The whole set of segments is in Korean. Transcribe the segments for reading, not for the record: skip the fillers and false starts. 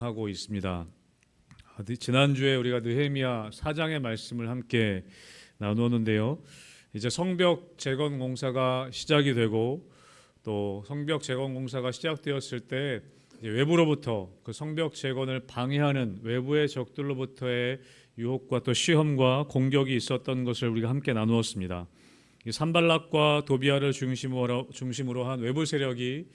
하고 있습니다. 지난주에 우리가 느헤미야 4장의 말씀을 함께 나누었는데요. 이제 성벽 재건 공사가 시작이 되고 또 성벽 재건 공사가 시작되었을 때 외부로부터 그 성벽 재건을 방해하는 외부의 적들로부터의 유혹과 또 시험과 공격이 있었던 것을 우리가 함께 나누었습니다. 산발락과 도비아를 중심으로 한 외부 세력이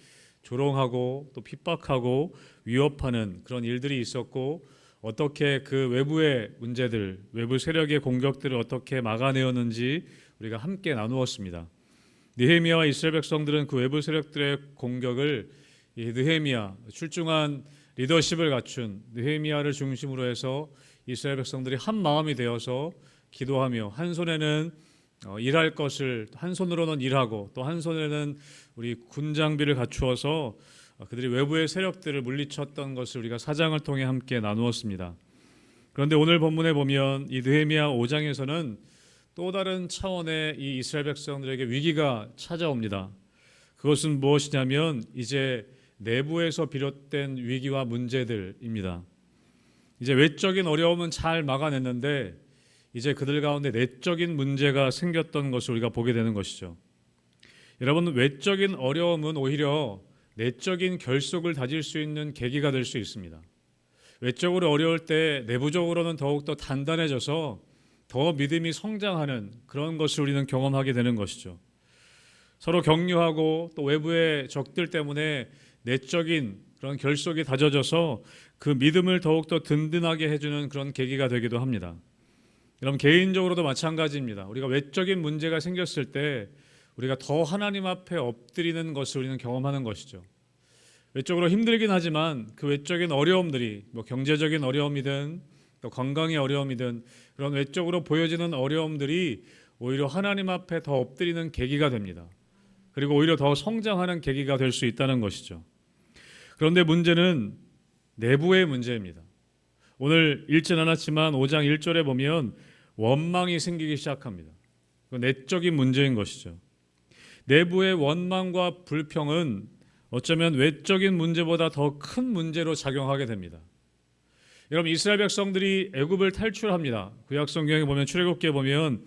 조롱하고 또 핍박하고 위협하는 그런 일들이 있었고, 어떻게 그 외부의 문제들, 외부 세력의 공격들을 어떻게 막아내었는지 우리가 함께 나누었습니다. 느헤미야와 이스라엘 백성들은 그 외부 세력들의 공격을 느헤미야, 출중한 리더십을 갖춘 느헤미야를 중심으로 해서 이스라엘 백성들이 한 마음이 되어서 기도하며 한 손에는 일할 것을, 한 손으로는 일하고 또 한 손에는 우리 군 장비를 갖추어서 그들이 외부의 세력들을 물리쳤던 것을 우리가 사장을 통해 함께 나누었습니다. 그런데 오늘 본문에 보면 이 느헤미야 5장에서는 또 다른 차원의 이 이스라엘 백성들에게 위기가 찾아옵니다. 그것은 무엇이냐면 이제 내부에서 비롯된 위기와 문제들입니다. 이제 외적인 어려움은 잘 막아냈는데 이제 그들 가운데 내적인 문제가 생겼던 것을 우리가 보게 되는 것이죠. 여러분, 외적인 어려움은 오히려 내적인 결속을 다질 수 있는 계기가 될 수 있습니다. 외적으로 어려울 때 내부적으로는 더욱더 단단해져서 더 믿음이 성장하는 그런 것을 우리는 경험하게 되는 것이죠. 서로 격려하고 또 외부의 적들 때문에 내적인 그런 결속이 다져져서 그 믿음을 더욱더 든든하게 해주는 그런 계기가 되기도 합니다. 여러분, 개인적으로도 마찬가지입니다. 우리가 외적인 문제가 생겼을 때 우리가 더 하나님 앞에 엎드리는 것을 우리는 경험하는 것이죠. 외적으로 힘들긴 하지만 그 외적인 어려움들이 경제적인 어려움이든 또 건강의 어려움이든 그런 외적으로 보여지는 어려움들이 오히려 하나님 앞에 더 엎드리는 계기가 됩니다. 그리고 오히려 더 성장하는 계기가 될 수 있다는 것이죠. 그런데 문제는 내부의 문제입니다. 오늘 읽진 않았지만 5장 1절에 보면 원망이 생기기 시작합니다. 그 내적인 문제인 것이죠. 내부의 원망과 불평은 어쩌면 외적인 문제보다 더 큰 문제로 작용하게 됩니다. 여러분, 이스라엘 백성들이 애굽을 탈출합니다. 구약 성경에 보면, 출애굽기에 보면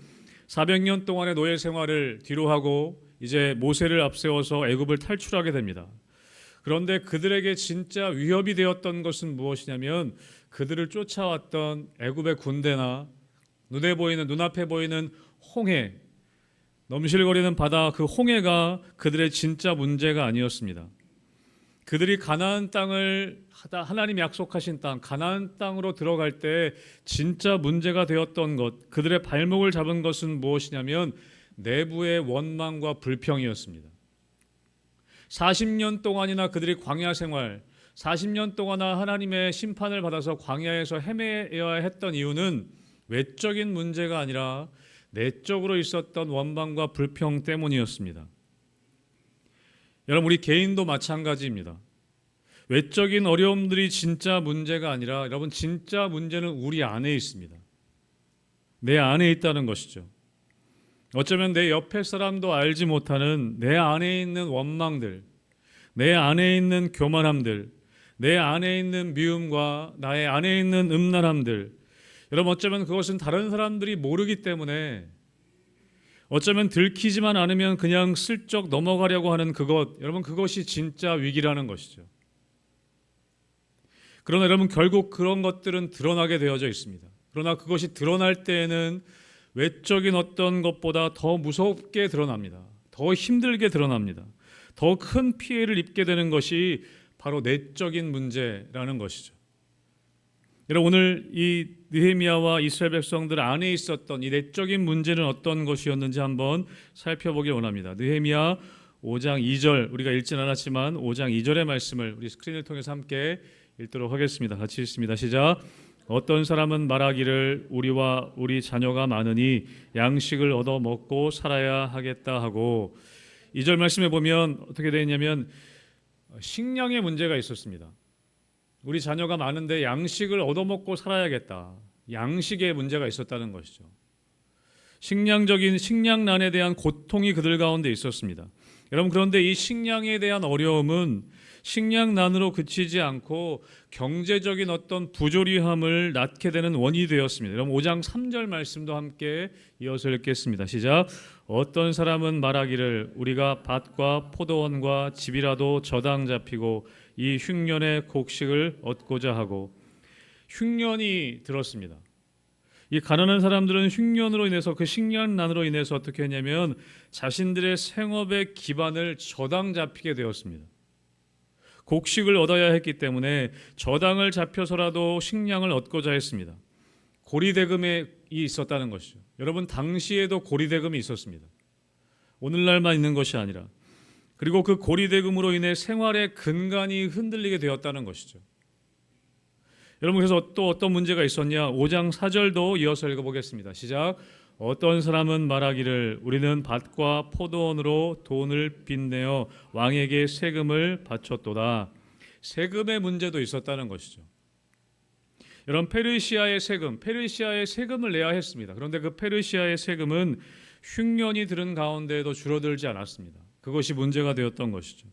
400년 동안의 노예 생활을 뒤로하고 이제 모세를 앞세워서 애굽을 탈출하게 됩니다. 그런데 그들에게 진짜 위협이 되었던 것은 무엇이냐면 그들을 쫓아왔던 애굽의 군대나 눈앞에 보이는 홍해, 넘실거리는 바다, 그 홍해가 그들의 진짜 문제가 아니었습니다. 그들이 가나안 땅을 하나님이 약속하신 땅, 가나안 땅으로 들어갈 때 진짜 문제가 되었던 것, 그들의 발목을 잡은 것은 무엇이냐면 내부의 원망과 불평이었습니다. 40년 동안이나 그들이 광야 생활, 40년 동안이나 하나님의 심판을 받아서 광야에서 헤매야 했던 이유는 외적인 문제가 아니라 내적으로 있었던 원망과 불평 때문이었습니다. 여러분, 우리 개인도 마찬가지입니다. 외적인 어려움들이 진짜 문제가 아니라 여러분, 진짜 문제는 우리 안에 있습니다. 내 안에 있다는 것이죠. 어쩌면 내 옆에 사람도 알지 못하는 내 안에 있는 원망들, 내 안에 있는 교만함들, 내 안에 있는 미움과 나의 안에 있는 음란함들, 여러분, 어쩌면 그것은 다른 사람들이 모르기 때문에, 어쩌면 들키지만 않으면 그냥 슬쩍 넘어가려고 하는 그것, 여러분, 그것이 진짜 위기라는 것이죠. 그러나 여러분, 결국 그런 것들은 드러나게 되어져 있습니다. 그러나 그것이 드러날 때에는 외적인 어떤 것보다 더 무섭게 드러납니다. 더 힘들게 드러납니다. 더 큰 피해를 입게 되는 것이 바로 내적인 문제라는 것이죠. 여러분, 오늘 이 느헤미야와 이스라엘 백성들 안에 있었던 이 내적인 문제는 어떤 것이었는지 한번 살펴보길 원합니다. 느헤미야 5장 2절, 우리가 읽진 않았지만 5장 2절의 말씀을 우리 스크린을 통해서 함께 읽도록 하겠습니다. 같이 읽습니다. 시작. 어떤 사람은 말하기를 우리와 우리 자녀가 많으니 양식을 얻어 먹고 살아야 하겠다 하고, 2절 말씀에 보면 어떻게 되어 있냐면 식량의 문제가 있었습니다. 우리 자녀가 많은데 양식을 얻어먹고 살아야겠다. 양식의 문제가 있었다는 것이죠. 식량난에 대한 고통이 그들 가운데 있었습니다. 여러분, 그런데 이 식량에 대한 어려움은 식량난으로 그치지 않고 경제적인 어떤 부조리함을 낳게 되는 원인이 되었습니다. 여러분, 5장 3절 말씀도 함께 이어서 읽겠습니다. 시작. 어떤 사람은 말하기를 우리가 밭과 포도원과 집이라도 저당 잡히고 이 흉년의 곡식을 얻고자 하고. 흉년이 들었습니다. 이 가난한 사람들은 흉년으로 인해서, 그 식량난으로 인해서 어떻게 했냐면 자신들의 생업의 기반을 저당 잡히게 되었습니다. 곡식을 얻어야 했기 때문에 저당을 잡혀서라도 식량을 얻고자 했습니다. 고리대금이 있었다는 것이죠. 여러분, 당시에도 고리대금이 있었습니다. 오늘날만 있는 것이 아니라. 그리고 그 고리대금으로 인해 생활의 근간이 흔들리게 되었다는 것이죠. 여러분, 그래서 또 어떤 문제가 있었냐? 5장 4절도 이어서 읽어보겠습니다. 시작. 어떤 사람은 말하기를 우리는 밭과 포도원으로 돈을 빚내어 왕에게 세금을 바쳤도다. 세금의 문제도 있었다는 것이죠. 여러분, 페르시아의 세금을 내야 했습니다. 그런데 그 페르시아의 세금은 흉년이 들은 가운데에도 줄어들지 않았습니다. 그것이 문제가 되었던 것이죠.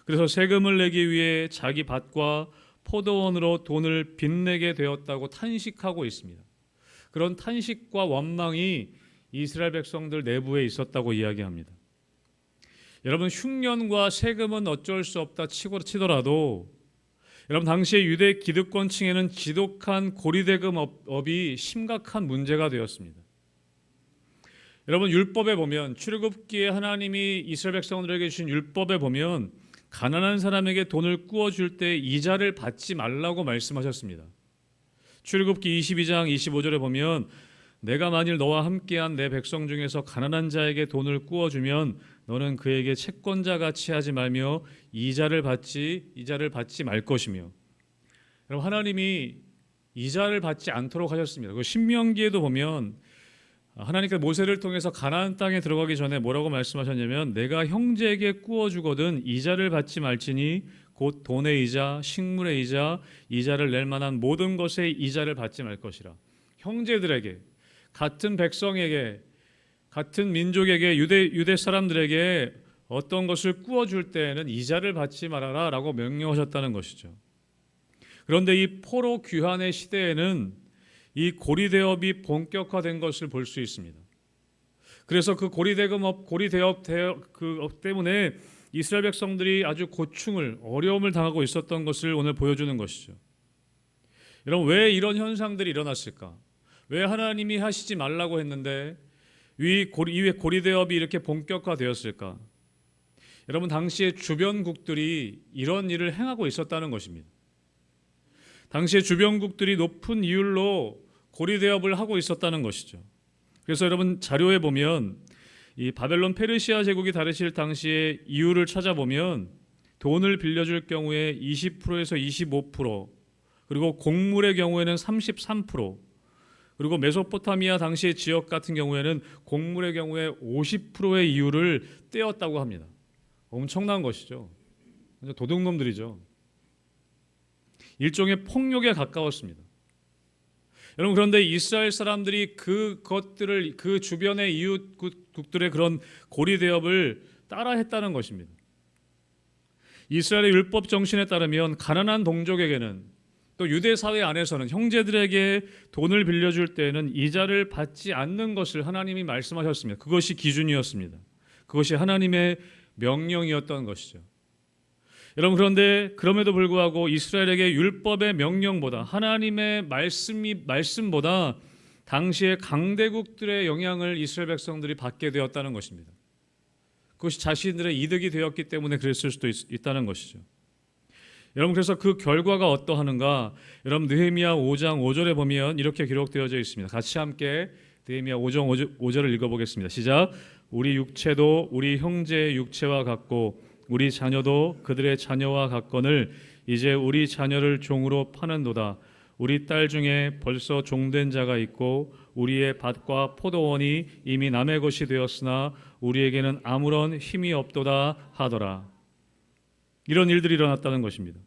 그래서 세금을 내기 위해 자기 밭과 포도원으로 돈을 빚내게 되었다고 탄식하고 있습니다. 그런 탄식과 원망이 이스라엘 백성들 내부에 있었다고 이야기합니다. 여러분, 흉년과 세금은 어쩔 수 없다 치더라도 여러분, 당시의 유대 기득권층에는 지독한 고리대금업이 심각한 문제가 되었습니다. 여러분, 율법에 보면, 출애굽기에 하나님이 이스라엘 백성들에게 주신 율법에 보면 가난한 사람에게 돈을 꾸어줄 때 이자를 받지 말라고 말씀하셨습니다. 출애굽기 22장 25절에 보면 내가 만일 너와 함께한 내 백성 중에서 가난한 자에게 돈을 꾸어주면 너는 그에게 채권자같이 하지 말며 이자를 받지 말 것이며. 여러분, 하나님이 이자를 받지 않도록 하셨습니다. 그 신명기에도 보면 하나님께서 모세를 통해서 가나안 땅에 들어가기 전에 뭐라고 말씀하셨냐면 내가 형제에게 꾸어주거든 이자를 받지 말지니 곧 돈의 이자, 식물의 이자, 이자를 낼 만한 모든 것의 이자를 받지 말 것이라. 형제들에게, 같은 백성에게, 같은 민족에게, 유대 사람들에게 어떤 것을 꾸어줄 때에는 이자를 받지 말아라 라고 명령하셨다는 것이죠. 그런데 이 포로 귀환의 시대에는 이 고리대업이 본격화된 것을 볼 수 있습니다. 그래서 그 고리대업 때문에 이스라엘 백성들이 아주 어려움을 당하고 있었던 것을 오늘 보여주는 것이죠. 여러분, 왜 이런 현상들이 일어났을까? 왜 하나님이 하시지 말라고 했는데 이 고리대업이 이렇게 본격화되었을까? 여러분, 당시에 주변국들이 이런 일을 행하고 있었다는 것입니다. 당시에 주변국들이 높은 이율로 고리대업을 하고 있었다는 것이죠. 그래서 여러분, 자료에 보면 이 바벨론 페르시아 제국이 다스릴 당시에 이율을 찾아보면 돈을 빌려줄 경우에 20%에서 25%, 그리고 곡물의 경우에는 33%, 그리고 메소포타미아 당시의 지역 같은 경우에는 곡물의 경우에 50%의 이율을 떼었다고 합니다. 엄청난 것이죠. 도둑놈들이죠. 일종의 폭력에 가까웠습니다. 여러분, 그런데 이스라엘 사람들이 그 주변의 이웃국들의 그런 고리대업을 따라했다는 것입니다. 이스라엘의 율법 정신에 따르면 가난한 동족에게는, 또 유대 사회 안에서는 형제들에게 돈을 빌려줄 때에는 이자를 받지 않는 것을 하나님이 말씀하셨습니다. 그것이 기준이었습니다. 그것이 하나님의 명령이었던 것이죠. 여러분, 그런데 그럼에도 불구하고 이스라엘에게 율법의 명령보다, 하나님의 말씀보다 당시의 강대국들의 영향을 이스라엘 백성들이 받게 되었다는 것입니다. 그것이 자신들의 이득이 되었기 때문에 그랬을 수도 있다는 것이죠. 여러분, 그래서 그 결과가 어떠하는가? 여러분, 느헤미야 5장 5절에 보면 이렇게 기록되어져 있습니다. 같이 함께 느헤미야 5장 5절을 읽어보겠습니다. 시작. 우리 육체도 우리 형제의 육체와 같고 우리 자녀도 그들의 자녀와 같거늘 이제 우리 자녀를 종으로 파는도다. 우리 딸 중에 벌써 종된 자가 있고 우리의 밭과 포도원이 이미 남의 것이 되었으나 우리에게는 아무런 힘이 없도다 하더라. 이런 일들이 일어났다는 것입니다.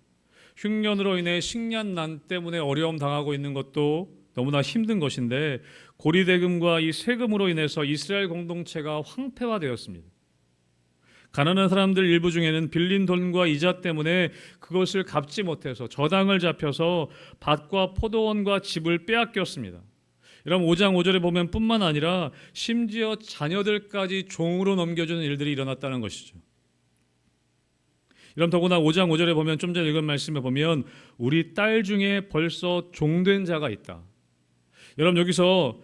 흉년으로 인해 식량난 때문에 어려움 당하고 있는 것도 너무나 힘든 것인데 고리대금과 이 세금으로 인해서 이스라엘 공동체가 황폐화되었습니다. 가난한 사람들 일부 중에는 빌린 돈과 이자 때문에 그것을 갚지 못해서 저당을 잡혀서 밭과 포도원과 집을 빼앗겼습니다. 여러분 5장 5절에 보면 뿐만 아니라 심지어 자녀들까지 종으로 넘겨주는 일들이 일어났다는 것이죠. 여러분 더구나 5장 5절에 보면 좀 전에 읽은 말씀에 보면 우리 딸 중에 벌써 종된 자가 있다. 여러분 여기서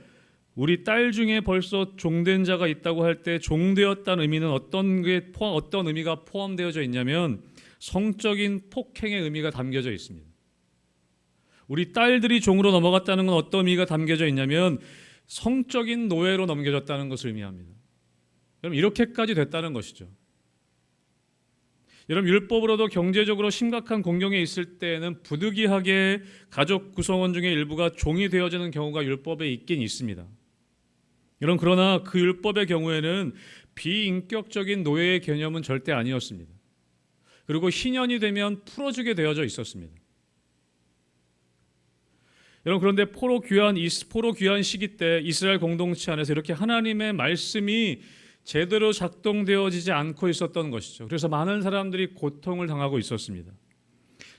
우리 딸 중에 벌써 종된 자가 있다고 할 때 종되었다는 의미는 어떤 의미가 포함되어져 있냐면 성적인 폭행의 의미가 담겨져 있습니다. 우리 딸들이 종으로 넘어갔다는 건 어떤 의미가 담겨져 있냐면 성적인 노예로 넘겨졌다는 것을 의미합니다. 여러분 이렇게까지 됐다는 것이죠. 여러분 율법으로도 경제적으로 심각한 공경에 있을 때에는 부득이하게 가족 구성원 중에 일부가 종이 되어지는 경우가 율법에 있긴 있습니다. 여러분 그러나 그 율법의 경우에는 비인격적인 노예의 개념은 절대 아니었습니다. 그리고 희년이 되면 풀어주게 되어져 있었습니다. 여러분 그런데 포로 귀환 시기 때 이스라엘 공동체 안에서 이렇게 하나님의 말씀이 제대로 작동되어지지 않고 있었던 것이죠. 그래서 많은 사람들이 고통을 당하고 있었습니다.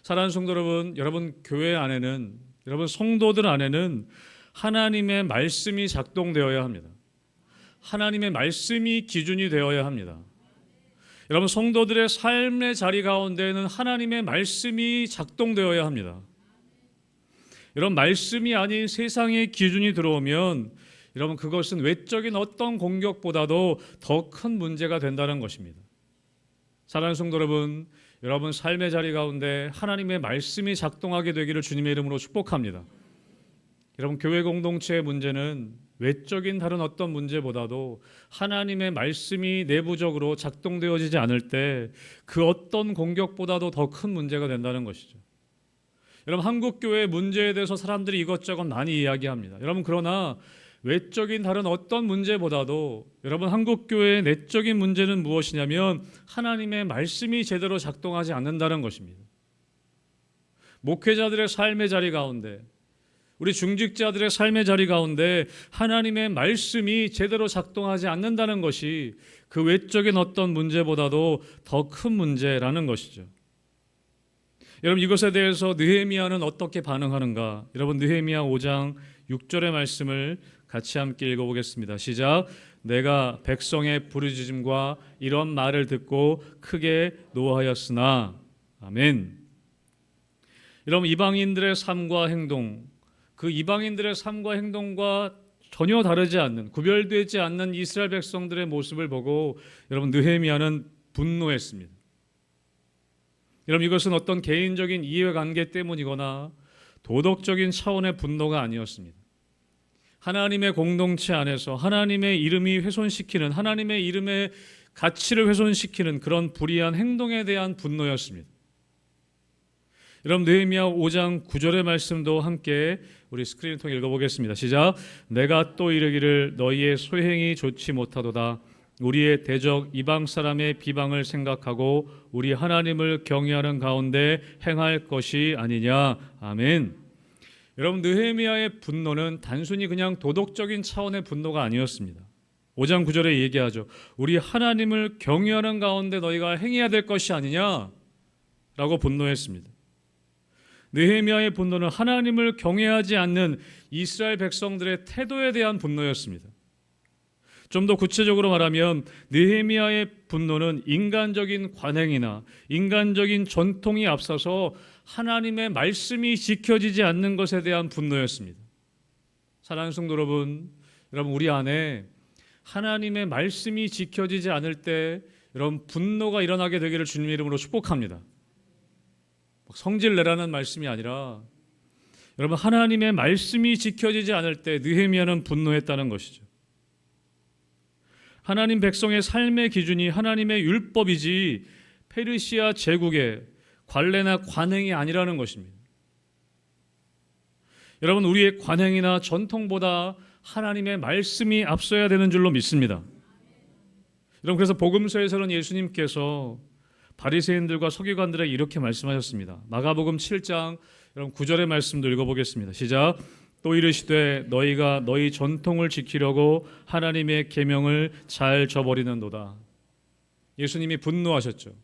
사랑하는 성도 여러분 교회 안에는 여러분 성도들 안에는 하나님의 말씀이 작동되어야 합니다. 하나님의 말씀이 기준이 되어야 합니다. 여러분 성도들의 삶의 자리 가운데는 하나님의 말씀이 작동되어야 합니다. 여러분 말씀이 아닌 세상의 기준이 들어오면 여러분 그것은 외적인 어떤 공격보다도 더 큰 문제가 된다는 것입니다. 사랑하는 성도 여러분 삶의 자리 가운데 하나님의 말씀이 작동하게 되기를 주님의 이름으로 축복합니다. 여러분 교회 공동체의 문제는 외적인 다른 어떤 문제보다도 하나님의 말씀이 내부적으로 작동되어지지 않을 때 그 어떤 공격보다도 더 큰 문제가 된다는 것이죠. 여러분 한국 교회의 문제에 대해서 사람들이 이것저것 많이 이야기합니다. 여러분 그러나 외적인 다른 어떤 문제보다도 여러분 한국 교회의 내적인 문제는 무엇이냐면 하나님의 말씀이 제대로 작동하지 않는다는 것입니다. 목회자들의 삶의 자리 가운데 우리 중직자들의 삶의 자리 가운데 하나님의 말씀이 제대로 작동하지 않는다는 것이 그 외적인 어떤 문제보다도 더 큰 문제라는 것이죠. 여러분 이것에 대해서 느헤미야는 어떻게 반응하는가? 여러분 느헤미야 5장 6절의 말씀을 같이 함께 읽어보겠습니다. 시작. 내가 백성의 부르짖음과 이런 말을 듣고 크게 노하였으나 아멘. 여러분 이방인들의 삶과 행동, 그 이방인들의 삶과 행동과 전혀 다르지 않는 구별되지 않는 이스라엘 백성들의 모습을 보고 여러분 느헤미야는 분노했습니다. 여러분 이것은 어떤 개인적인 이해관계 때문이거나 도덕적인 차원의 분노가 아니었습니다. 하나님의 공동체 안에서 하나님의 이름이 훼손시키는 하나님의 이름의 가치를 훼손시키는 그런 불의한 행동에 대한 분노였습니다. 여러분 느헤미야 5장 9절의 말씀도 함께 우리 스크린을 통해 읽어보겠습니다. 시작. 내가 또 이르기를 너희의 소행이 좋지 못하도다. 우리의 대적 이방 사람의 비방을 생각하고 우리 하나님을 경외하는 가운데 행할 것이 아니냐. 아멘. 여러분 느헤미야의 분노는 단순히 그냥 도덕적인 차원의 분노가 아니었습니다. 5장 9절에 얘기하죠. 우리 하나님을 경외하는 가운데 너희가 행해야 될 것이 아니냐라고 분노했습니다. 느헤미야의 분노는 하나님을 경외하지 않는 이스라엘 백성들의 태도에 대한 분노였습니다. 좀 더 구체적으로 말하면 느헤미야의 분노는 인간적인 관행이나 인간적인 전통이 앞서서 하나님의 말씀이 지켜지지 않는 것에 대한 분노였습니다. 사랑하는 성도 여러분 우리 안에 하나님의 말씀이 지켜지지 않을 때 여러분 분노가 일어나게 되기를 주님의 이름으로 축복합니다. 성질 내라는 말씀이 아니라 여러분 하나님의 말씀이 지켜지지 않을 때 느헤미야는 분노했다는 것이죠. 하나님 백성의 삶의 기준이 하나님의 율법이지 페르시아 제국의 관례나 관행이 아니라는 것입니다. 여러분 우리의 관행이나 전통보다 하나님의 말씀이 앞서야 되는 줄로 믿습니다. 여러분 그래서 복음서에서는 예수님께서 바리새인들과 서기관들에게 이렇게 말씀하셨습니다. 마가복음 7장 여러분 9절의 말씀도 읽어보겠습니다. 시작. 또 이르시되 너희가 너희 전통을 지키려고 하나님의 계명을 잘 저버리는도다. 예수님이 분노하셨죠.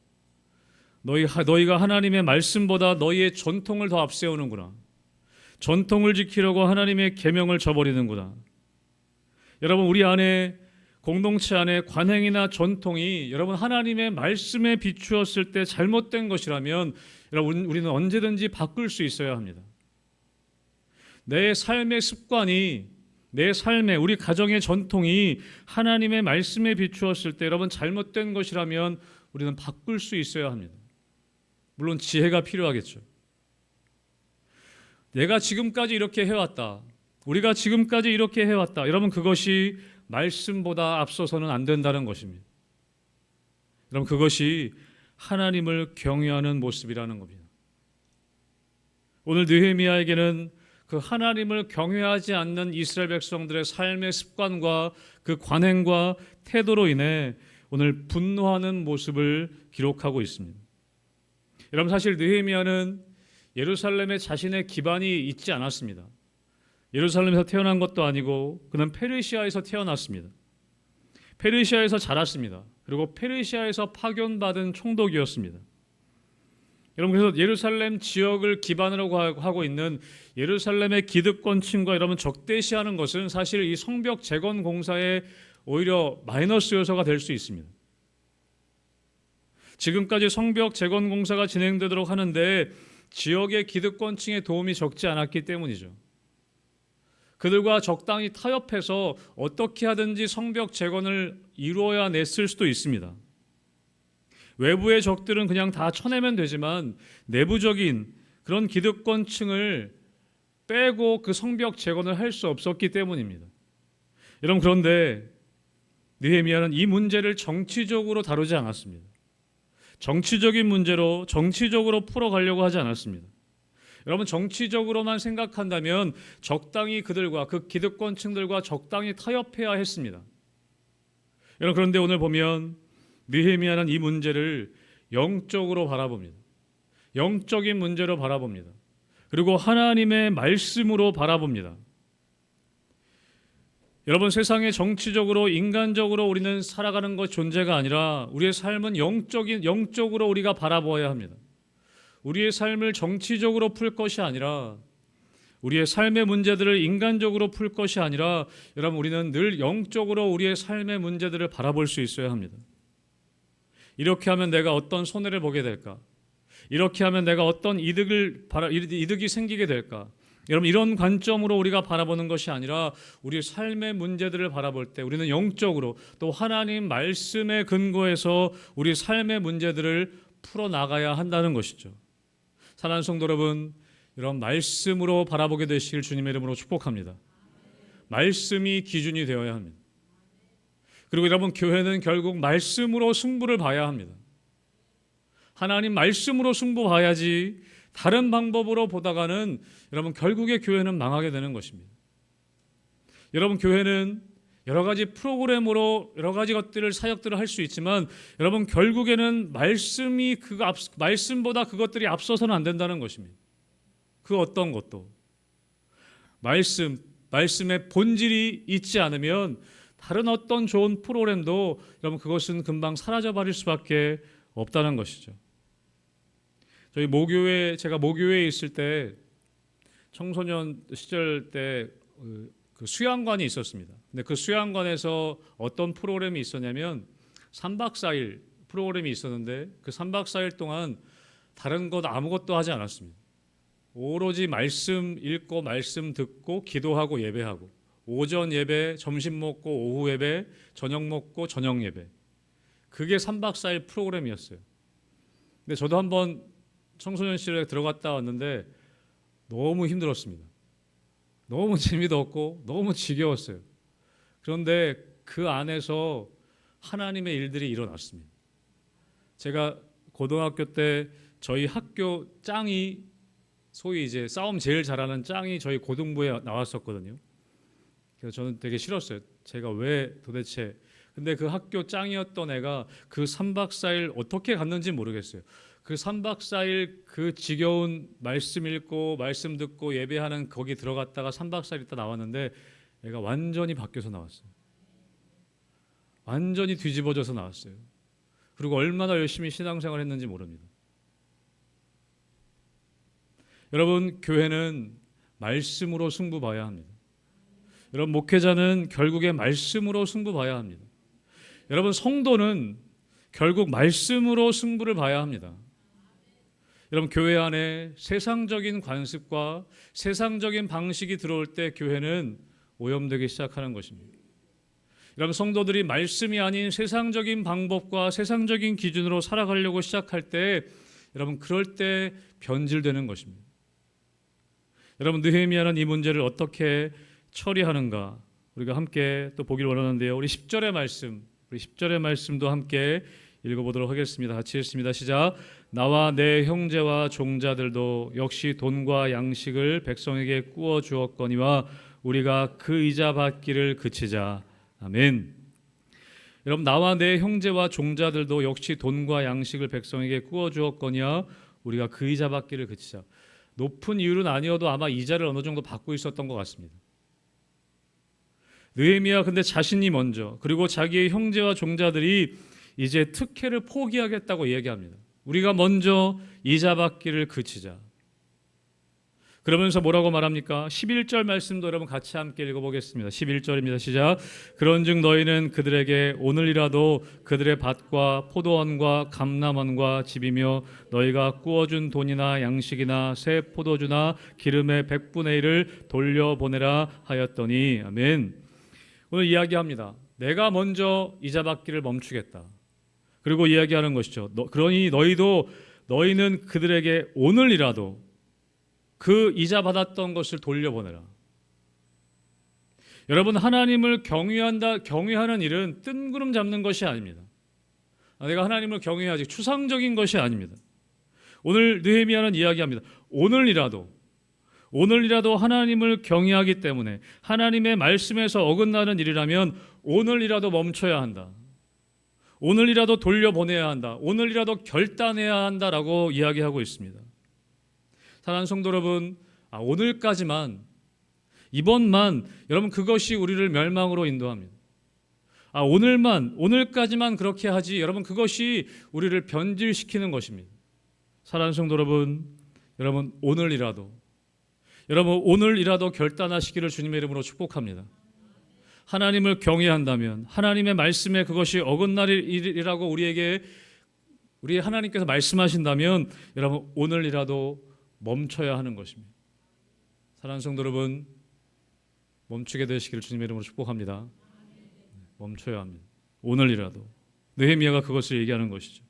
너희가 하나님의 말씀보다 너희의 전통을 더 앞세우는구나. 전통을 지키려고 하나님의 계명을 저버리는구나. 여러분, 우리 안에 공동체 안에 관행이나 전통이 여러분 하나님의 말씀에 비추었을 때 잘못된 것이라면 여러분 우리는 언제든지 바꿀 수 있어야 합니다. 내 삶의 습관이 내 삶의 우리 가정의 전통이 하나님의 말씀에 비추었을 때 여러분 잘못된 것이라면 우리는 바꿀 수 있어야 합니다. 물론 지혜가 필요하겠죠. 내가 지금까지 이렇게 해왔다. 우리가 지금까지 이렇게 해왔다. 여러분 그것이 말씀보다 앞서서는 안 된다는 것입니다. 여러분 그것이 하나님을 경외하는 모습이라는 겁니다. 오늘 느헤미야에게는 그 하나님을 경외하지 않는 이스라엘 백성들의 삶의 습관과 그 관행과 태도로 인해 오늘 분노하는 모습을 기록하고 있습니다. 여러분 사실 느헤미야는 예루살렘에 자신의 기반이 있지 않았습니다. 예루살렘에서 태어난 것도 아니고 그는 페르시아에서 태어났습니다. 페르시아에서 자랐습니다. 그리고 페르시아에서 파견받은 총독이었습니다. 여러분 그래서 예루살렘 지역을 기반으로 하고 있는 예루살렘의 기득권층과 여러분 적대시하는 것은 사실 이 성벽 재건 공사에 오히려 마이너스 요소가 될 수 있습니다. 지금까지 성벽 재건 공사가 진행되도록 하는데 지역의 기득권층의 도움이 적지 않았기 때문이죠. 그들과 적당히 타협해서 어떻게 하든지 성벽 재건을 이루어야 냈을 수도 있습니다. 외부의 적들은 그냥 다 쳐내면 되지만 내부적인 그런 기득권층을 빼고 그 성벽 재건을 할 수 없었기 때문입니다. 여러분 그런데 느헤미야는 이 문제를 정치적으로 다루지 않았습니다. 정치적인 문제로 정치적으로 풀어가려고 하지 않았습니다. 여러분 정치적으로만 생각한다면 적당히 그들과 그 기득권층들과 적당히 타협해야 했습니다. 여러분 그런데 오늘 보면 느헤미야는 이 문제를 영적으로 바라봅니다. 영적인 문제로 바라봅니다. 그리고 하나님의 말씀으로 바라봅니다. 여러분 세상에 정치적으로 인간적으로 우리는 살아가는 것 존재가 아니라 우리의 삶은 영적으로 우리가 바라보아야 합니다. 우리의 삶을 정치적으로 풀 것이 아니라 우리의 삶의 문제들을 인간적으로 풀 것이 아니라 여러분 우리는 늘 영적으로 우리의 삶의 문제들을 바라볼 수 있어야 합니다. 이렇게 하면 내가 어떤 손해를 보게 될까? 이렇게 하면 내가 어떤 이득이 생기게 될까? 여러분 이런 관점으로 우리가 바라보는 것이 아니라 우리 삶의 문제들을 바라볼 때 우리는 영적으로 또 하나님 말씀에 근거해서 우리 삶의 문제들을 풀어나가야 한다는 것이죠. 사랑하는 성도 여러분, 이런 말씀으로 바라보게 되시길 주님의 이름으로 축복합니다. 말씀이 기준이 되어야 합니다. 그리고 여러분 교회는 결국 말씀으로 승부를 봐야 합니다. 하나님 말씀으로 승부 봐야지 다른 방법으로 보다가는 여러분 결국에 교회는 망하게 되는 것입니다. 여러분 교회는 여러 가지 프로그램으로 여러 가지 것들을 사역들을 할 수 있지만 여러분 결국에는 말씀보다 그것들이 앞서서는 안 된다는 것입니다. 그 어떤 것도 말씀의 본질이 있지 않으면 다른 어떤 좋은 프로그램도 여러분 그것은 금방 사라져 버릴 수밖에 없다는 것이죠. 제가 모교회에 있을 때 청소년 시절 때 그 수양관이 있었습니다. 근데 그 수양관에서 어떤 프로그램이 있었냐면 3박 4일 프로그램이 있었는데 그 3박 4일 동안 다른 것 아무것도 하지 않았습니다. 오로지 말씀 읽고 말씀 듣고 기도하고 예배하고 오전 예배, 점심 먹고 오후 예배, 저녁 먹고 저녁 예배. 그게 3박 4일 프로그램이었어요. 근데 저도 한번 청소년실에 들어갔다 왔는데 너무 힘들었습니다. 너무 재미도 없고 너무 지겨웠어요. 그런데 그 안에서 하나님의 일들이 일어났습니다. 제가 고등학교 때 저희 학교 짱이 소위 이제 싸움 제일 잘하는 짱이 저희 고등부에 나왔었거든요. 그래서 저는 되게 싫었어요. 제가 왜 도대체 근데 그 학교 짱이었던 애가 그 3박 4일 어떻게 갔는지 모르겠어요. 그 3박 4일 그 지겨운 말씀 읽고 말씀 듣고 예배하는 거기 들어갔다가 3박 4일 있다 나왔는데 애가 완전히 바뀌어서 나왔어요. 완전히 뒤집어져서 나왔어요. 그리고 얼마나 열심히 신앙생활을 했는지 모릅니다. 여러분, 교회는 말씀으로 승부 봐야 합니다. 여러분, 목회자는 결국에 말씀으로 승부 봐야 합니다. 여러분, 성도는 결국 말씀으로 승부를 봐야 합니다. 여러분, 교회 안에 세상적인 관습과 세상적인 방식이 들어올 때 교회는 오염되기 시작하는 것입니다. 여러분, 성도들이 말씀이 아닌 세상적인 방법과 세상적인 기준으로 살아가려고 시작할 때 여러분, 그럴 때 변질되는 것입니다. 여러분, 느헤미야는 이 문제를 어떻게 처리하는가 우리가 함께 또 보기를 원하는데요. 우리 10절의 말씀도 함께 읽어보도록 하겠습니다. 같이 읽습니다. 시작. 나와 내 형제와 종자들도 역시 돈과 양식을 백성에게 꾸어 주었거니와 우리가 그 이자 받기를 그치자. 아멘. 여러분, 나와 내 형제와 종자들도 역시 돈과 양식을 백성에게 꾸어 주었거니와 우리가 그 이자 받기를 그치자. 높은 이율은 아니어도 아마 이자를 어느 정도 받고 있었던 것 같습니다. 느헤미야 근데 자신이 먼저, 그리고 자기의 형제와 종자들이 이제 특혜를 포기하겠다고 얘기합니다. 우리가 먼저 이자 받기를 그치자. 그러면서 뭐라고 말합니까? 11절 말씀도 여러분 같이 함께 읽어보겠습니다. 11절입니다. 시작. 그런즉 너희는 그들에게 오늘이라도 그들의 밭과 포도원과 감람원과 집이며 너희가 구워준 돈이나 양식이나 새 포도주나 기름의 100분의 1을 돌려보내라 하였더니. 아멘. 오늘 이야기합니다. 내가 먼저 이자 받기를 멈추겠다. 그리고 이야기하는 것이죠. 그러니 너희는 그들에게 오늘이라도 그 이자 받았던 것을 돌려보내라. 여러분, 하나님을 경외하는 일은 뜬구름 잡는 것이 아닙니다. 내가 하나님을 경외하지 추상적인 것이 아닙니다. 오늘 느헤미야는 이야기합니다. 오늘이라도 하나님을 경외하기 때문에 하나님의 말씀에서 어긋나는 일이라면 오늘이라도 멈춰야 한다. 오늘이라도 돌려보내야 한다. 오늘이라도 결단해야 한다라고 이야기하고 있습니다. 사랑하는 성도 여러분, 오늘까지만, 이번만, 여러분 그것이 우리를 멸망으로 인도합니다. 오늘까지만 그렇게 하지, 여러분 그것이 우리를 변질시키는 것입니다. 사랑하는 성도 여러분 오늘이라도 결단하시기를 주님의 이름으로 축복합니다. 하나님을 경외한다면, 하나님의 말씀에 그것이 어긋날 일이라고 우리 하나님께서 말씀하신다면, 여러분 오늘이라도 멈춰야 하는 것입니다. 사랑하는 성도 여러분, 멈추게 되시기를 주님의 이름으로 축복합니다. 멈춰야 합니다. 오늘이라도. 느헤미야가 그것을 얘기하는 것이죠.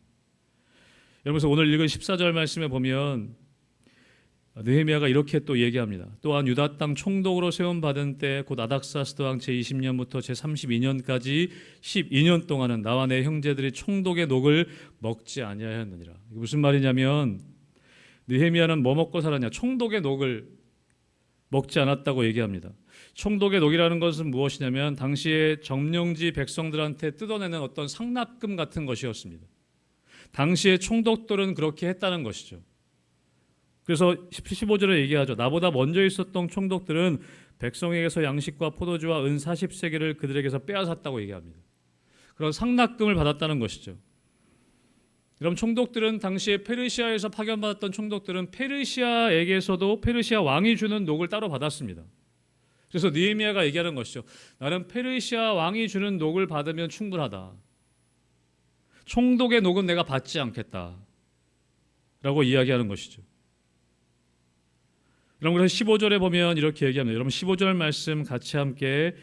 여러분, 오늘 읽은 14절 말씀에 보면 느헤미야가 이렇게 또 얘기합니다. 또한 유다 땅 총독으로 세움받은 때 곧 아닥사스도 왕 제20년부터 제32년까지 12년 동안은 나와 내 형제들이 총독의 녹을 먹지 아니하였느니라. 이게 무슨 말이냐면 느헤미야는 뭐 먹고 살았냐? 총독의 녹을 먹지 않았다고 얘기합니다. 총독의 녹이라는 것은 무엇이냐면 당시에 점령지 백성들한테 뜯어내는 어떤 상납금 같은 것이었습니다. 당시에 총독들은 그렇게 했다는 것이죠. 그래서 15절에 얘기하죠. 나보다 먼저 있었던 총독들은 백성에게서 양식과 포도주와 은 40세겔을 그들에게서 빼앗았다고 얘기합니다. 그런 상납금을 받았다는 것이죠. 여러분, 총독들은 당시에 페르시아에서 파견받았던 총독들은 페르시아에게서도 페르시아 왕이 주는 녹을 따로 받았습니다. 그래서 느헤미야가 얘기하는 것이죠. 나는 페르시아 왕이 주는 녹을 받으면 충분하다. 총독의 녹은 내가 받지 않겠다 라고 이야기하는 것이죠. 여러분, 그래서 15절에 보면 이렇게 얘기합니다. 여러분 15절 말씀 같이 함께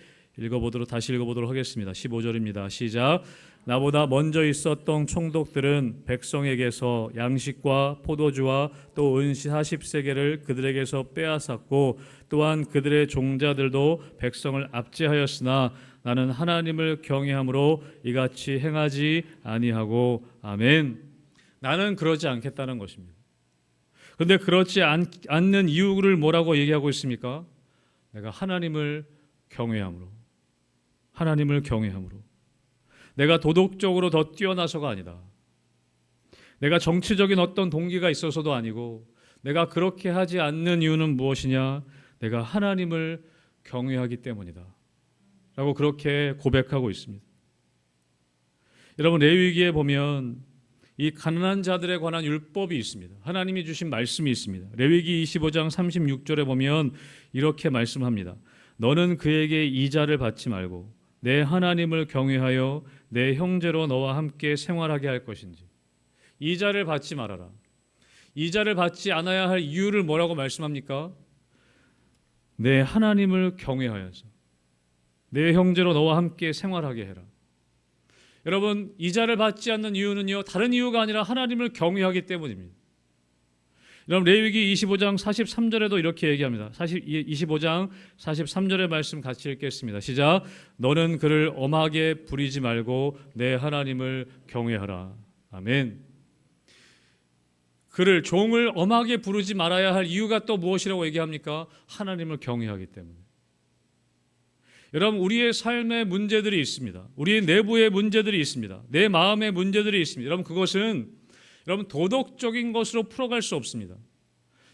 다시 읽어보도록 하겠습니다. 15절입니다. 시작. 나보다 먼저 있었던 총독들은 백성에게서 양식과 포도주와 또 은시 40세겔을 그들에게서 빼앗았고 또한 그들의 종자들도 백성을 압제하였으나 나는 하나님을 경외함으로 이같이 행하지 아니하고. 아멘. 나는 그러지 않겠다는 것입니다. 그런데 그렇지 않는 이유를 뭐라고 얘기하고 있습니까? 내가 하나님을 경외함으로. 내가 도덕적으로 더 뛰어나서가 아니다. 내가 정치적인 어떤 동기가 있어서도 아니고 내가 그렇게 하지 않는 이유는 무엇이냐? 내가 하나님을 경외하기 때문이다 라고 그렇게 고백하고 있습니다. 여러분 레위기에 보면 이 가난한 자들에 관한 율법이 있습니다. 하나님이 주신 말씀이 있습니다. 레위기 25장 36절에 보면 이렇게 말씀합니다. 너는 그에게 이자를 받지 말고 내 하나님을 경외하여 내 형제로 너와 함께 생활하게 할 것인지. 이자를 받지 말아라. 이자를 받지 않아야 할 이유를 뭐라고 말씀합니까? 내 하나님을 경외하여서 내 형제로 너와 함께 생활하게 해라. 여러분, 이자를 받지 않는 이유는요, 다른 이유가 아니라 하나님을 경외하기 때문입니다. 여러분, 레위기 25장 43절에도 이렇게 얘기합니다. 25장 43절의 말씀 같이 읽겠습니다. 시작. 너는 그를 엄하게 부리지 말고 내 하나님을 경외하라. 아멘. 그를, 종을 엄하게 부르지 말아야 할 이유가 또 무엇이라고 얘기합니까? 하나님을 경외하기 때문에. 여러분, 우리의 삶의 문제들이 있습니다. 우리의 내부의 문제들이 있습니다. 내 마음의 문제들이 있습니다. 여러분, 그것은 여러분 도덕적인 것으로 풀어갈 수 없습니다.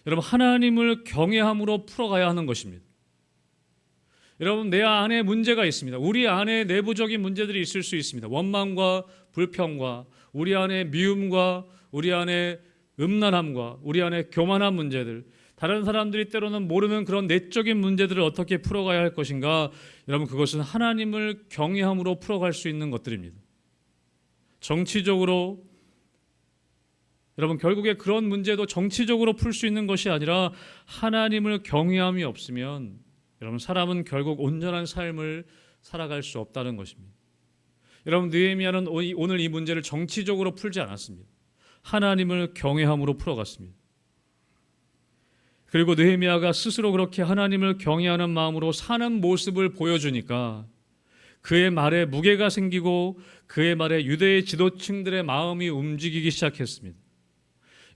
여러분, 하나님을 경외함으로 풀어가야 하는 것입니다. 여러분, 내 안에 문제가 있습니다. 우리 안에 내부적인 문제들이 있을 수 있습니다. 원망과 불평과 우리 안에 미움과 우리 안에 음란함과 우리 안에 교만한 문제들, 다른 사람들이 때로는 모르는 그런 내적인 문제들을 어떻게 풀어가야 할 것인가? 여러분, 그것은 하나님을 경외함으로 풀어갈 수 있는 것들입니다. 정치적으로, 여러분, 결국에 그런 문제도 정치적으로 풀 수 있는 것이 아니라 하나님을 경외함이 없으면 여러분, 사람은 결국 온전한 삶을 살아갈 수 없다는 것입니다. 여러분, 느헤미야는 오늘 이 문제를 정치적으로 풀지 않았습니다. 하나님을 경외함으로 풀어갔습니다. 그리고 느헤미야가 스스로 그렇게 하나님을 경외하는 마음으로 사는 모습을 보여주니까 그의 말에 무게가 생기고 그의 말에 유대의 지도층들의 마음이 움직이기 시작했습니다.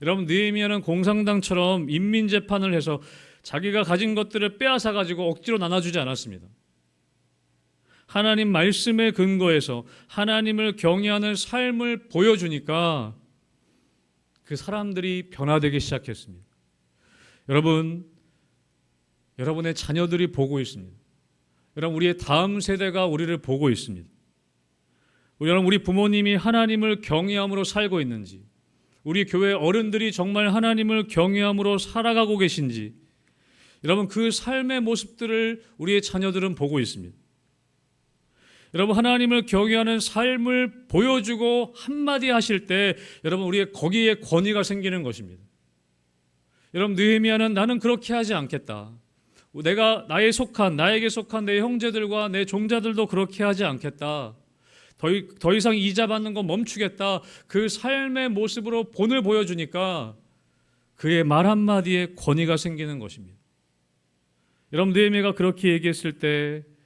여러분, 느헤미야는 공산당처럼 인민재판을 해서 자기가 가진 것들을 빼앗아 가지고 억지로 나눠주지 않았습니다. 하나님 말씀에 근거해서 하나님을 경외하는 삶을 보여주니까 그 사람들이 변화되기 시작했습니다. 여러분, 여러분의 자녀들이 보고 있습니다. 여러분, 우리의 다음 세대가 우리를 보고 있습니다. 여러분, 우리 부모님이 하나님을 경외함으로 살고 있는지, 우리 교회 어른들이 정말 하나님을 경외함으로 살아가고 계신지, 여러분, 그 삶의 모습들을 우리의 자녀들은 보고 있습니다. 여러분, 하나님을 경외하는 삶을 보여주고 한마디 하실 때 여러분, 우리의 거기에 권위가 생기는 것입니다. 여러분, 느헤미야는 나는 그렇게 하지 않겠다. 나에게 속한 내 형제들과 내 종자들도 그렇게 하지 않겠다. 더 이상 이자 받는 거 멈추겠다. 그 삶의 모습으로 본을 보여주니까 그의 말 한마디에 권위가 생기는 것입니다. 여러분, 느헤미야가 그렇게 얘기했을 때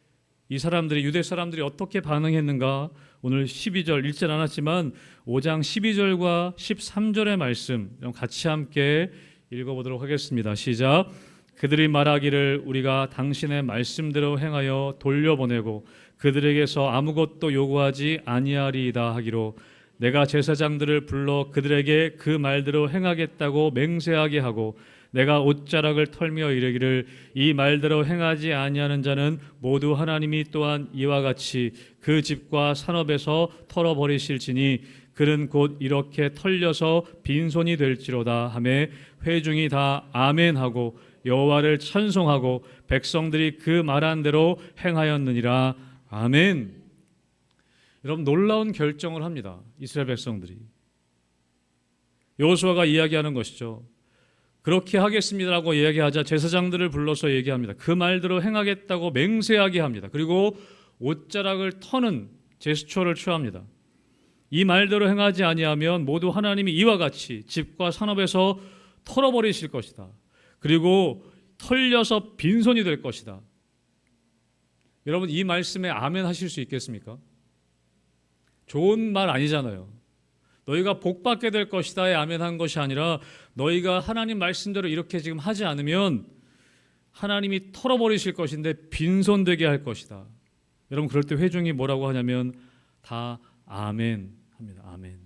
이 사람들이, 유대 사람들이 어떻게 반응했는가? 오늘 12절 읽진 않았지만 5장 12절과 13절의 말씀 같이 함께 읽어보도록 하겠습니다. 시작. 그들이 말하기를 우리가 당신의 말씀대로 행하여 돌려보내고 그들에게서 아무것도 요구하지 아니하리이다 하기로 내가 제사장들을 불러 그들에게 그 말대로 행하겠다고 맹세하게 하고 내가 옷자락을 털며 이르기를 이 말대로 행하지 아니하는 자는 모두 하나님이 또한 이와 같이 그 집과 산업에서 털어버리실지니 그는 곧 이렇게 털려서 빈손이 될지로다 하며 회중이 다 아멘하고 여호와를 찬송하고 백성들이 그 말한 대로 행하였느니라. 아멘. 여러분, 놀라운 결정을 합니다. 이스라엘 백성들이. 여호수아가 이야기하는 것이죠. 그렇게 하겠습니다라고 이야기하자 제사장들을 불러서 얘기합니다. 그 말대로 행하겠다고 맹세하게 합니다. 그리고 옷자락을 터는 제스처를 취합니다. 이 말대로 행하지 아니하면 모두 하나님이 이와 같이 집과 산업에서 털어버리실 것이다. 그리고 털려서 빈손이 될 것이다. 여러분, 이 말씀에 아멘 하실 수 있겠습니까? 좋은 말 아니잖아요. 너희가 복받게 될 것이다에 아멘한 것이 아니라 너희가 하나님 말씀대로 이렇게 지금 하지 않으면 하나님이 털어버리실 것인데 빈손되게 할 것이다. 여러분, 그럴 때 회중이 뭐라고 하냐면 다 아멘 합니다. 아멘.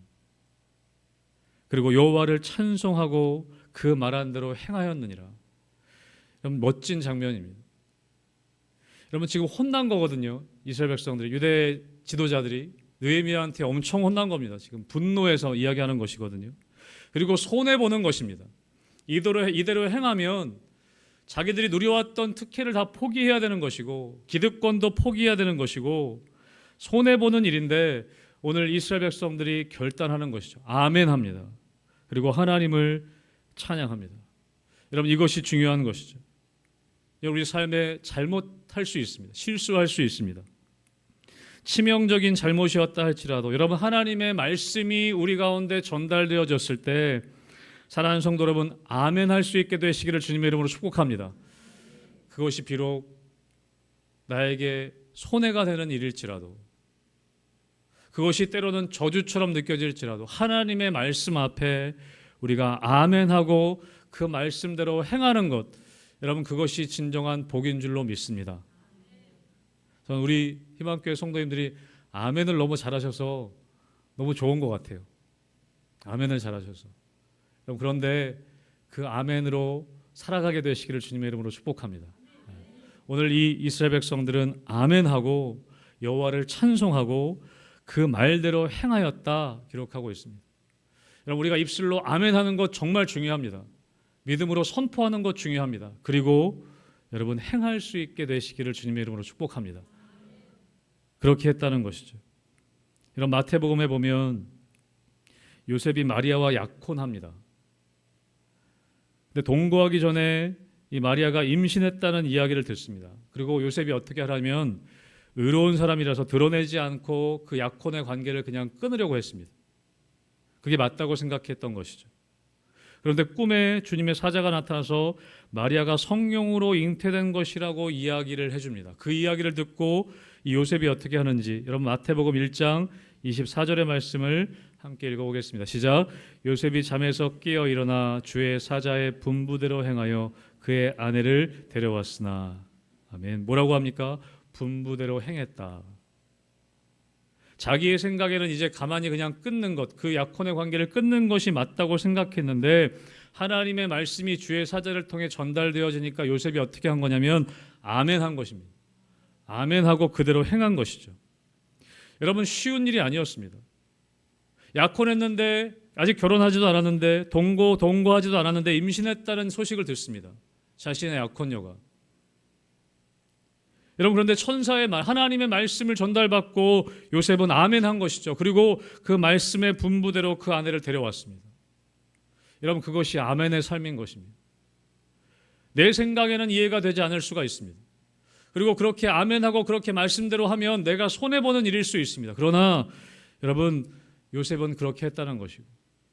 그리고 여호와를 찬송하고 그 말한 대로 행하였느니라. 여러분, 멋진 장면입니다. 여러분, 지금 혼난 거거든요. 이스라엘 백성들이, 유대 지도자들이 느헤미야한테 엄청 혼난 겁니다. 지금 분노해서 이야기하는 것이거든요. 그리고 손해 보는 것입니다. 이대로 행하면 자기들이 누려왔던 특혜를 다 포기해야 되는 것이고 기득권도 포기해야 되는 것이고 손해 보는 일인데 오늘 이스라엘 백성들이 결단하는 것이죠. 아멘합니다. 그리고 하나님을 찬양합니다. 여러분, 이것이 중요한 것이죠. 우리 삶에 잘못할 수 있습니다. 실수할 수 있습니다. 치명적인 잘못이었다 할지라도 여러분, 하나님의 말씀이 우리 가운데 전달되어졌을 때 사랑하는 성도 여러분, 아멘할 수 있게 되시기를 주님의 이름으로 축복합니다. 그것이 비록 나에게 손해가 되는 일일지라도, 그것이 때로는 저주처럼 느껴질지라도 하나님의 말씀 앞에 우리가 아멘하고 그 말씀대로 행하는 것, 여러분, 그것이 진정한 복인 줄로 믿습니다. 저는 우리 희망교회 성도님들이 아멘을 너무 잘하셔서 너무 좋은 것 같아요. 아멘을 잘하셔서. 그런데 그 아멘으로 살아가게 되시기를 주님의 이름으로 축복합니다. 오늘 이 이스라엘 백성들은 아멘하고 여호와를 찬송하고 그 말대로 행하였다 기록하고 있습니다. 여러분, 우리가 입술로 아멘하는 것 정말 중요합니다. 믿음으로 선포하는 것 중요합니다. 그리고 여러분, 행할 수 있게 되시기를 주님의 이름으로 축복합니다. 그렇게 했다는 것이죠. 이런 마태복음에 보면 요셉이 마리아와 약혼합니다. 근데 동거하기 전에 이 마리아가 임신했다는 이야기를 듣습니다. 그리고 요셉이 어떻게 하라면 의로운 사람이라서 드러내지 않고 그 약혼의 관계를 그냥 끊으려고 했습니다. 그게 맞다고 생각했던 것이죠. 그런데 꿈에 주님의 사자가 나타나서 마리아가 성령으로 잉태된 것이라고 이야기를 해줍니다. 그 이야기를 듣고 이 요셉이 어떻게 하는지 여러분, 마태복음 1장 24절의 말씀을 함께 읽어보겠습니다. 시작. 요셉이 잠에서 깨어 일어나 주의 사자의 분부대로 행하여 그의 아내를 데려왔으나. 아멘. 뭐라고 합니까? 분부대로 행했다. 자기의 생각에는 이제 가만히 그냥 끊는 것, 그 약혼의 관계를 끊는 것이 맞다고 생각했는데 하나님의 말씀이 주의 사자를 통해 전달되어지니까 요셉이 어떻게 한 거냐면 아멘한 것입니다. 아멘하고 그대로 행한 것이죠. 여러분, 쉬운 일이 아니었습니다. 약혼했는데 아직 결혼하지도 않았는데 동거하지도 않았는데 임신했다는 소식을 듣습니다. 자신의 약혼녀가. 여러분, 그런데 천사의 말, 하나님의 말씀을 전달받고 요셉은 아멘한 것이죠. 그리고 그 말씀의 분부대로 그 아내를 데려왔습니다. 여러분, 그것이 아멘의 삶인 것입니다. 내 생각에는 이해가 되지 않을 수가 있습니다. 그리고 그렇게 아멘하고 그렇게 말씀대로 하면 내가 손해보는 일일 수 있습니다. 그러나 여러분, 요셉은 그렇게 했다는 것이고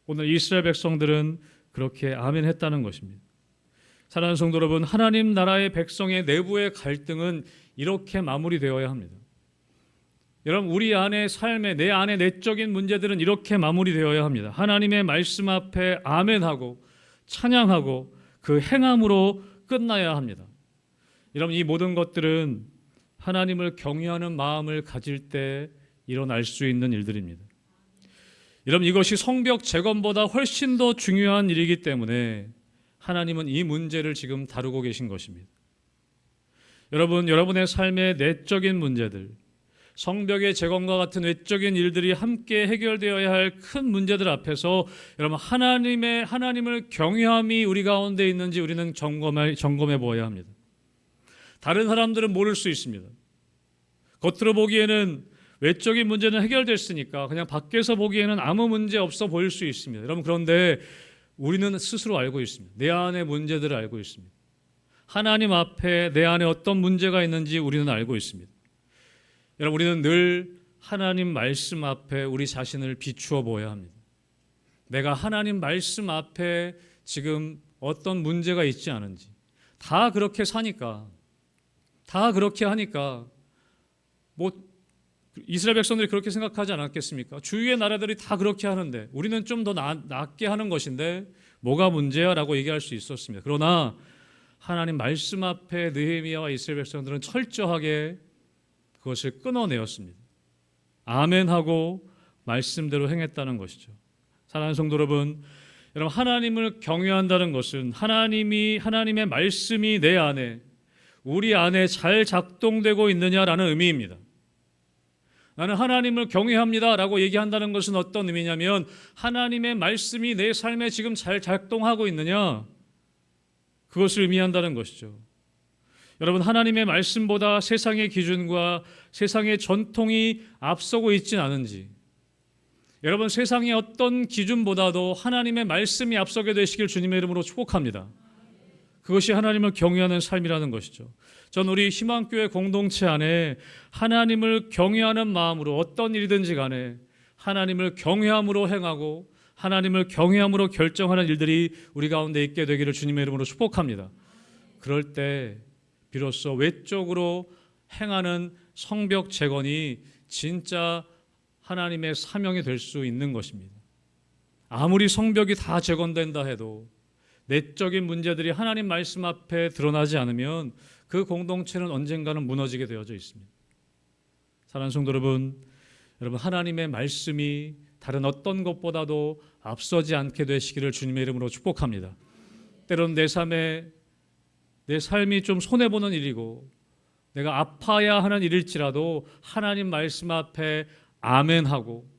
오늘 이스라엘 백성들은 그렇게 아멘했다는 것입니다. 사랑하는 성도 여러분, 하나님 나라의 백성의 내부의 갈등은 이렇게 마무리되어야 합니다. 여러분, 우리 안의 삶에, 내 안의 내적인 문제들은 이렇게 마무리되어야 합니다. 하나님의 말씀 앞에 아멘하고 찬양하고 그 행함으로 끝나야 합니다. 여러분, 이 모든 것들은 하나님을 경외하는 마음을 가질 때 일어날 수 있는 일들입니다. 여러분, 이것이 성벽 재건보다 훨씬 더 중요한 일이기 때문에 하나님은 이 문제를 지금 다루고 계신 것입니다. 여러분, 여러분의 삶의 내적인 문제들, 성벽의 재건과 같은 외적인 일들이 함께 해결되어야 할 큰 문제들 앞에서 여러분, 하나님을 경외함이 우리 가운데 있는지 우리는 점검해 보아야 합니다. 다른 사람들은 모를 수 있습니다. 겉으로 보기에는 외적인 문제는 해결됐으니까 그냥 밖에서 보기에는 아무 문제 없어 보일 수 있습니다. 여러분, 그런데 우리는 스스로 알고 있습니다. 내 안의 문제들을 알고 있습니다. 하나님 앞에 내 안에 어떤 문제가 있는지 우리는 알고 있습니다. 여러분, 우리는 늘 하나님 말씀 앞에 우리 자신을 비추어 보아야 합니다. 내가 하나님 말씀 앞에 지금 어떤 문제가 있지 않은지, 다 그렇게 사니까, 다 그렇게 하니까 이스라엘 백성들이 그렇게 생각하지 않았겠습니까? 주위의 나라들이 다 그렇게 하는데 우리는 좀 더 낫게 하는 것인데 뭐가 문제야? 라고 얘기할 수 있었습니다. 그러나 하나님 말씀 앞에 느헤미야와 이스라엘 백성들은 철저하게 그것을 끊어내었습니다. 아멘하고 말씀대로 행했다는 것이죠. 사랑하는 성도 여러분, 하나님을 경외한다는 것은 하나님의 말씀이 내 안에, 우리 안에 잘 작동되고 있느냐라는 의미입니다. 나는 하나님을 경외합니다라고 얘기한다는 것은 어떤 의미냐면 하나님의 말씀이 내 삶에 지금 잘 작동하고 있느냐, 그것을 의미한다는 것이죠. 여러분, 하나님의 말씀보다 세상의 기준과 세상의 전통이 앞서고 있진 않은지, 여러분, 세상의 어떤 기준보다도 하나님의 말씀이 앞서게 되시길 주님의 이름으로 축복합니다. 그것이 하나님을 경외하는 삶이라는 것이죠. 전 우리 희망교회 공동체 안에 하나님을 경외하는 마음으로 어떤 일이든지 간에 하나님을 경외함으로 행하고 하나님을 경외함으로 결정하는 일들이 우리 가운데 있게 되기를 주님의 이름으로 축복합니다. 그럴 때 비로소 외적으로 행하는 성벽 재건이 진짜 하나님의 사명이 될 수 있는 것입니다. 아무리 성벽이 다 재건된다 해도 내적인 문제들이 하나님 말씀 앞에 드러나지 않으면 그 공동체는 언젠가는 무너지게 되어져 있습니다. 사랑하는 성도 여러분, 하나님의 말씀이 다른 어떤 것보다도 앞서지 않게 되시기를 주님의 이름으로 축복합니다. 때론 내 삶이 좀 손해보는 일이고 내가 아파야 하는 일일지라도 하나님 말씀 앞에 아멘하고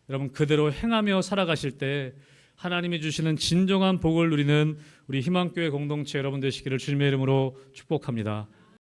여러분 그대로 행하며 살아가실 때 하나님이 주시는 진정한 복을 누리는 우리 희망교회 공동체 여러분 되시기를 주님의 이름으로 축복합니다.